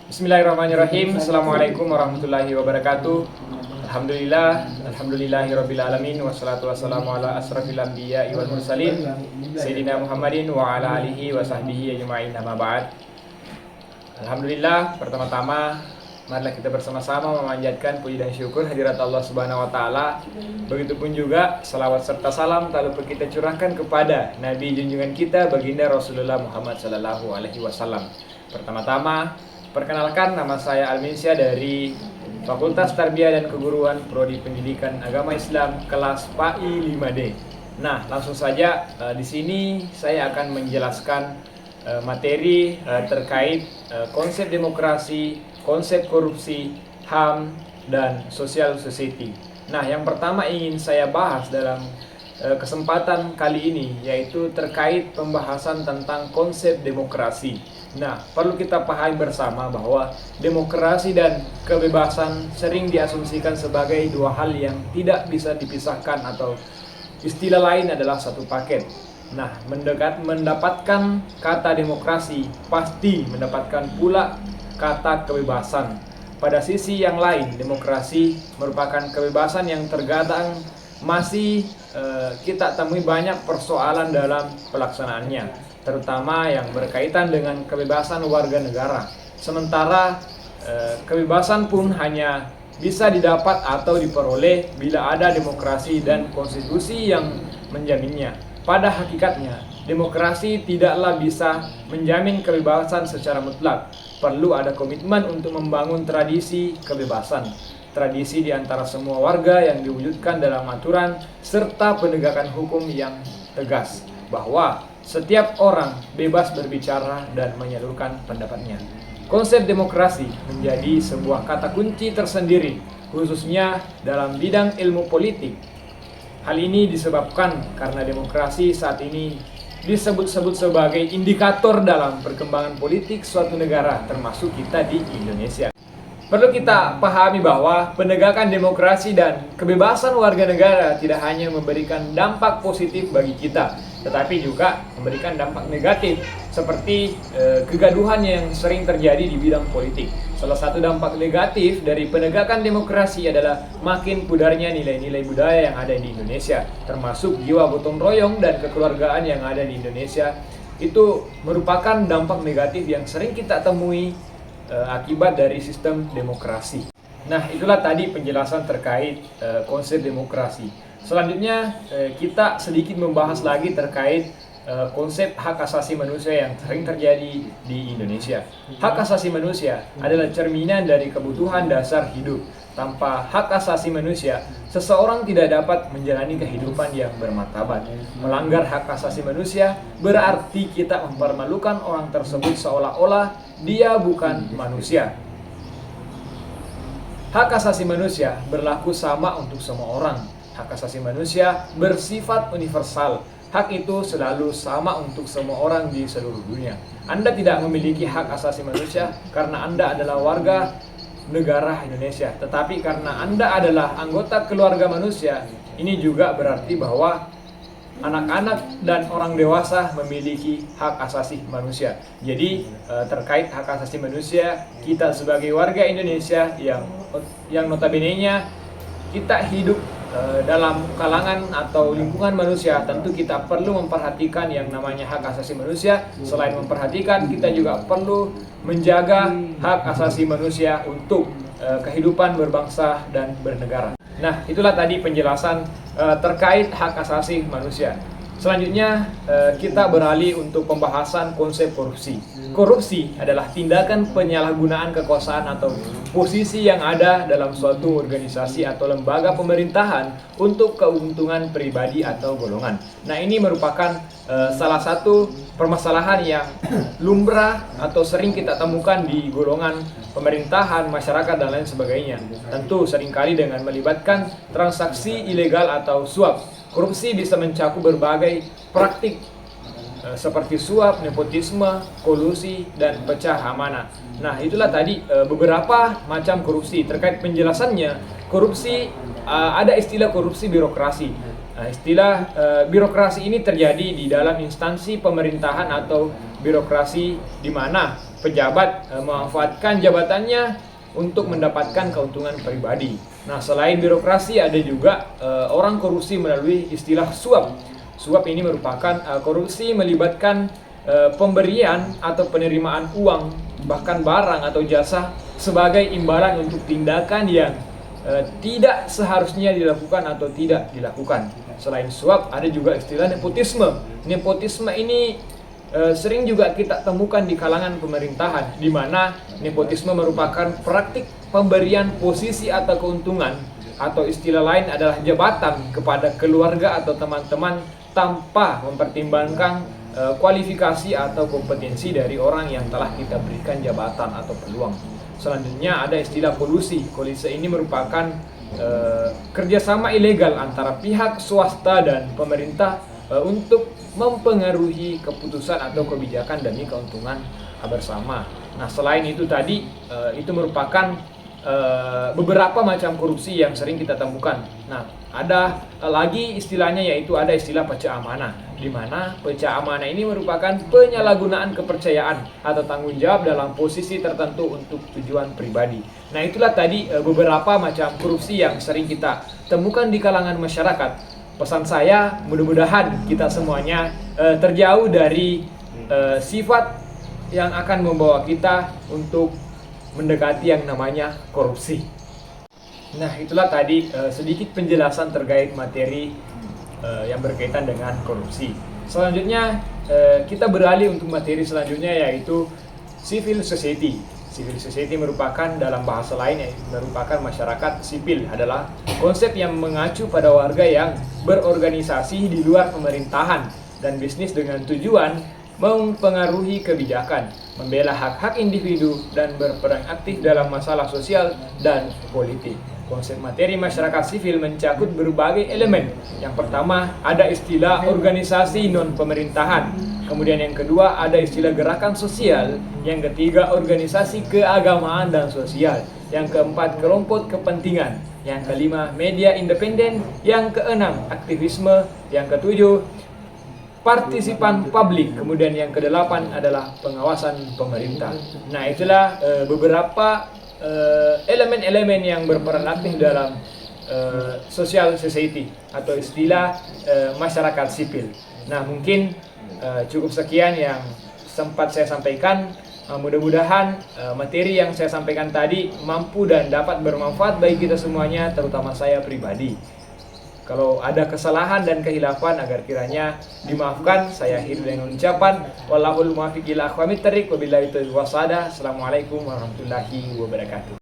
Bismillahirrahmanirrahim. Assalamualaikum warahmatullahi wabarakatuh. Alhamdulillahirabbil alamin wassalatu wassalamu ala asrofil anbiya'i wal mursalin Sayyidina Muhammadin wa ala alihi wa sahbihi ajma'in, amma ba'd. Alhamdulillah, pertama-tama marilah kita bersama-sama memanjatkan puji dan syukur hadirat Allah Subhanahu wa taala. Begitupun juga salawat serta salam tak lupa kita curahkan kepada Nabi junjungan kita baginda Rasulullah Muhammad sallallahu alaihi wasallam. Pertama-tama, perkenalkan, nama saya Alminsyah dari Fakultas Tarbiyah dan Keguruan Prodi Pendidikan Agama Islam kelas PAI 5D. Nah, langsung saja di sini saya akan menjelaskan materi terkait konsep demokrasi, konsep korupsi, HAM, dan social society. Nah, yang pertama ingin saya bahas dalam kesempatan kali ini yaitu terkait pembahasan tentang konsep demokrasi. Nah, perlu kita pahami bersama bahwa demokrasi dan kebebasan sering diasumsikan sebagai dua hal yang tidak bisa dipisahkan atau istilah lain adalah satu paket. Nah, mendapatkan kata demokrasi pasti mendapatkan pula kata kebebasan. Pada sisi yang lain, demokrasi merupakan kebebasan yang terkadang masih kita temui banyak persoalan dalam pelaksanaannya, terutama yang berkaitan dengan kebebasan warga negara. Sementara kebebasan pun hanya bisa didapat atau diperoleh bila ada demokrasi dan konstitusi yang menjaminnya. Pada hakikatnya, demokrasi tidaklah bisa menjamin kebebasan secara mutlak. Perlu ada komitmen untuk membangun tradisi kebebasan. Tradisi di antara semua warga yang diwujudkan dalam aturan serta penegakan hukum yang tegas, bahwa setiap orang bebas berbicara dan menyalurkan pendapatnya. Konsep demokrasi menjadi sebuah kata kunci tersendiri, khususnya dalam bidang ilmu politik. Hal ini disebabkan karena demokrasi saat ini disebut-sebut sebagai indikator dalam perkembangan politik suatu negara, termasuk kita di Indonesia. Perlu kita pahami bahwa penegakan demokrasi dan kebebasan warga negara tidak hanya memberikan dampak positif bagi kita, tetapi juga memberikan dampak negatif seperti kegaduhan yang sering terjadi di bidang politik. Salah satu dampak negatif dari penegakan demokrasi adalah makin pudarnya nilai-nilai budaya yang ada di Indonesia, termasuk jiwa gotong royong dan kekeluargaan yang ada di Indonesia. Itu merupakan dampak negatif yang sering kita temui akibat dari sistem demokrasi. Nah, itulah tadi penjelasan terkait konsep demokrasi. Selanjutnya kita sedikit membahas lagi terkait konsep hak asasi manusia yang sering terjadi di Indonesia. Hak asasi manusia adalah cerminan dari kebutuhan dasar hidup. Tanpa hak asasi manusia, seseorang tidak dapat menjalani kehidupan yang bermartabat. Melanggar hak asasi manusia berarti kita mempermalukan orang tersebut seolah-olah dia bukan manusia. Hak asasi manusia berlaku sama untuk semua orang. Hak asasi manusia bersifat universal. Hak itu selalu sama untuk semua orang di seluruh dunia. Anda tidak memiliki hak asasi manusia karena Anda adalah warga negara Indonesia, tetapi karena Anda adalah anggota keluarga manusia. Ini juga berarti bahwa anak-anak dan orang dewasa memiliki hak asasi manusia. Jadi terkait hak asasi manusia, kita sebagai warga Indonesia yang notabene-nya kita hidup dalam kalangan atau lingkungan manusia, tentu kita perlu memperhatikan yang namanya hak asasi manusia. Selain memperhatikan, kita juga perlu menjaga hak asasi manusia untuk kehidupan berbangsa dan bernegara. Nah, itulah tadi penjelasan terkait hak asasi manusia. Selanjutnya kita beralih untuk pembahasan konsep korupsi. Korupsi adalah tindakan penyalahgunaan kekuasaan atau posisi yang ada dalam suatu organisasi atau lembaga pemerintahan untuk keuntungan pribadi atau golongan. Nah, ini merupakan salah satu permasalahan yang lumrah atau sering kita temukan di golongan pemerintahan, masyarakat, dan lain sebagainya. Tentu seringkali dengan melibatkan transaksi ilegal atau suap. Korupsi bisa mencakup berbagai praktik seperti suap, nepotisme, kolusi, dan pecah amanah. Nah, itulah tadi beberapa macam korupsi. Terkait penjelasannya, korupsi ada istilah korupsi birokrasi. Nah, istilah birokrasi ini terjadi di dalam instansi pemerintahan atau birokrasi di mana pejabat memanfaatkan jabatannya untuk mendapatkan keuntungan pribadi. Nah, selain birokrasi ada juga orang korupsi melalui istilah suap. Suap ini merupakan korupsi melibatkan pemberian atau penerimaan uang, bahkan barang atau jasa sebagai imbalan untuk tindakan yang tidak seharusnya dilakukan atau tidak dilakukan. Selain suap, ada juga istilah nepotisme. Nepotisme ini sering juga kita temukan di kalangan pemerintahan, di mana nepotisme merupakan praktik pemberian posisi atau keuntungan, atau istilah lain adalah jabatan kepada keluarga atau teman-teman tanpa mempertimbangkan kualifikasi atau kompetensi dari orang yang telah kita berikan jabatan atau peluang. Selanjutnya ada istilah kolusi. Kolusi ini merupakan kerjasama ilegal antara pihak swasta dan pemerintah untuk mempengaruhi keputusan atau kebijakan demi keuntungan bersama. Nah, selain itu tadi itu merupakan beberapa macam korupsi yang sering kita temukan. Nah, ada lagi istilahnya, yaitu ada istilah pecah amanah, di mana pecah amanah ini merupakan penyalahgunaan kepercayaan atau tanggung jawab dalam posisi tertentu untuk tujuan pribadi. Nah, itulah tadi beberapa macam korupsi yang sering kita temukan di kalangan masyarakat. Pesan saya, mudah-mudahan kita semuanya terjauh dari sifat yang akan membawa kita untuk mendekati yang namanya korupsi. Nah, itulah tadi sedikit penjelasan terkait materi yang berkaitan dengan korupsi. Selanjutnya kita beralih untuk materi selanjutnya, yaitu civil society. Civil society merupakan, dalam bahasa lain, merupakan masyarakat sipil, adalah konsep yang mengacu pada warga yang berorganisasi di luar pemerintahan dan bisnis dengan tujuan mempengaruhi kebijakan, membela hak-hak individu, dan berperan aktif dalam masalah sosial dan politik. Konsep materi masyarakat sipil mencakup berbagai elemen. Yang pertama, ada istilah organisasi non-pemerintahan. Kemudian yang kedua, ada istilah gerakan sosial. Yang ketiga, organisasi keagamaan dan sosial. Yang keempat, kelompok kepentingan. Yang kelima, media independen. Yang keenam, aktivisme. Yang ketujuh, partisipan publik. Kemudian yang kedelapan adalah pengawasan pemerintah. Nah, itulah beberapa elemen-elemen yang berperan aktif dalam social society atau istilah masyarakat sipil. Nah, mungkin cukup sekian yang sempat saya sampaikan. Mudah-mudahan materi yang saya sampaikan tadi mampu dan dapat bermanfaat bagi kita semuanya, terutama saya pribadi. Kalau ada kesalahan dan kehilafan, agar kiranya dimaafkan. Saya akhiri dengan ucapan wallahul muwaffiq ila aqwamit thoriq wabillahi taufiq. Assalamualaikum warahmatullahi wabarakatuh.